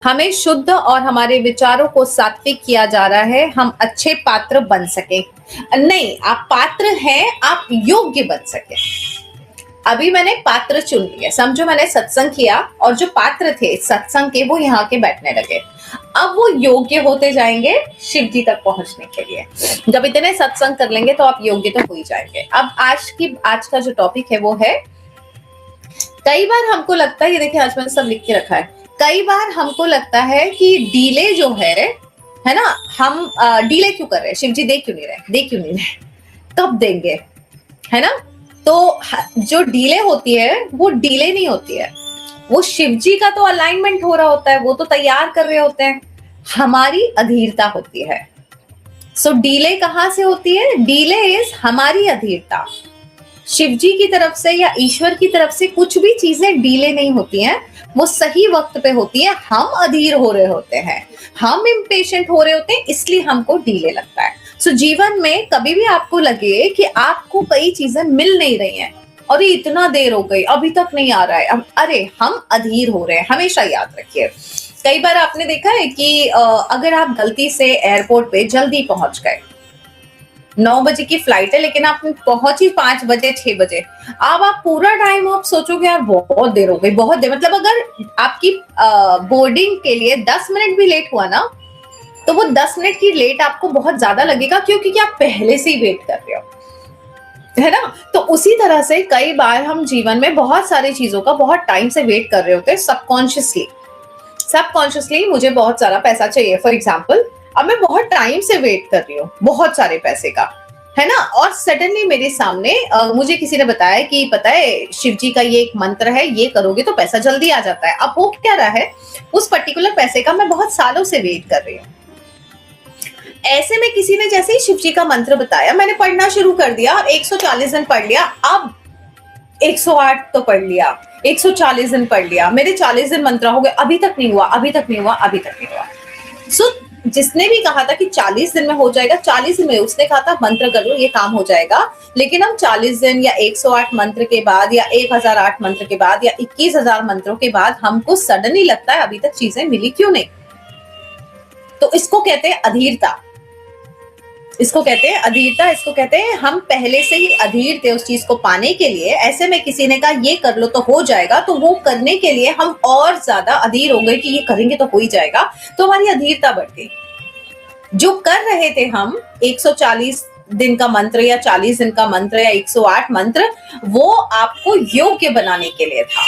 हमें शुद्ध और हमारे विचारों को सात्विक किया जा रहा है, हम अच्छे पात्र बन सके। नहीं, आप पात्र हैं, आप योग्य बन सके। अभी मैंने पात्र चुन लिया, समझो मैंने सत्संग किया और जो पात्र थे सत्संग के वो यहाँ के बैठने लगे। अब वो योग्य होते जाएंगे शिव जी तक पहुंचने के लिए। जब इतने सत्संग कर लेंगे तो आप योग्य तो हो ही जाएंगे। अब आज का जो टॉपिक है वो है, कई बार हमको लगता है, ये देखिए आज मैंने सब लिख के रखा है, कई बार हमको लगता है कि डीले जो है ना, हम डीले क्यों कर रहे हैं, शिव जी दे क्यों नहीं रहे, कब देंगे, है ना। तो जो डीले होती है वो डीले नहीं होती है, वो शिव जी का तो अलाइनमेंट हो रहा होता है, वो तो तैयार कर रहे होते हैं, हमारी अधीरता होती है। सो डीले कहां से होती है? डीले इज हमारी अधीरता। शिव जी की तरफ से या ईश्वर की तरफ से कुछ भी चीजें डीले नहीं होती हैं, वो सही वक्त पे होती है। हम अधीर हो रहे होते हैं, हम इम्पेशेंट हो रहे होते हैं, इसलिए हमको डीले लगता है। सो जीवन में कभी भी आपको लगे कि आपको कई चीजें मिल नहीं रही हैं और ये इतना देर हो गई अभी तक नहीं आ रहा है, अरे हम अधीर हो रहे हैं, हमेशा याद रखिए। कई बार आपने देखा है कि अगर आप गलती से एयरपोर्ट पे जल्दी पहुंच गए, 9 बजे की फ्लाइट है लेकिन आप पहुंची 5 बजे 6 बजे, अब आप पूरा टाइम आप सोचोगे यार बहुत देर हो गई, बहुत देर, मतलब अगर आपकी बोर्डिंग के लिए 10 मिनट भी लेट हुआ ना, तो वो 10 मिनट की लेट आपको बहुत ज्यादा लगेगा, क्योंकि आप पहले से ही वेट कर रहे हो, है ना। तो उसी तरह से कई बार हम जीवन में बहुत सारी चीजों का बहुत टाइम से वेट कर रहे होते हैं, सबकॉन्शियसली मुझे बहुत सारा पैसा चाहिए फॉर एग्जाम्पल, अब मैं बहुत टाइम से वेट कर रही हूँ बहुत सारे पैसे का, है ना। और सडनली मेरे सामने मुझे किसी ने बताया कि पता है शिव जी का ये एक मंत्र है, ये करोगे तो पैसा जल्दी आ जाता है। अब वो क्या रहा है, उस पर्टिकुलर पैसे का मैं बहुत सालों से वेट कर रही हूँ। ऐसे में किसी ने जैसे ही शिव जी का मंत्र बताया, मैंने पढ़ना शुरू कर दिया, 140 दिन पढ़ लिया, अब 108 तो पढ़ लिया, 140 दिन पढ़ लिया, मेरे 40 दिन मंत्र हो गए, अभी तक नहीं हुआ। सो जिसने भी कहा था कि 40 दिन में हो जाएगा, 40 दिन में उसने कहा था मंत्र कर लो ये काम हो जाएगा, लेकिन हम 40 दिन या 108 मंत्र के बाद या 1008 मंत्र के बाद या 21,000 मंत्रों के बाद हमको सडनली लगता है अभी तक चीजें मिली क्यों नहीं। तो इसको कहते हैं अधीरता, इसको कहते हैं हम पहले से ही अधीर थे उस चीज को पाने के लिए। ऐसे में किसी ने कहा ये कर लो तो हो जाएगा, तो वो करने के लिए हम और ज्यादा अधीर हो गए कि ये करेंगे तो हो ही जाएगा, तो हमारी अधीरता बढ़ गई। जो कर रहे थे हम 140 दिन का मंत्र या 40 दिन का मंत्र या 108 मंत्र, वो आपको योग्य बनाने के लिए था।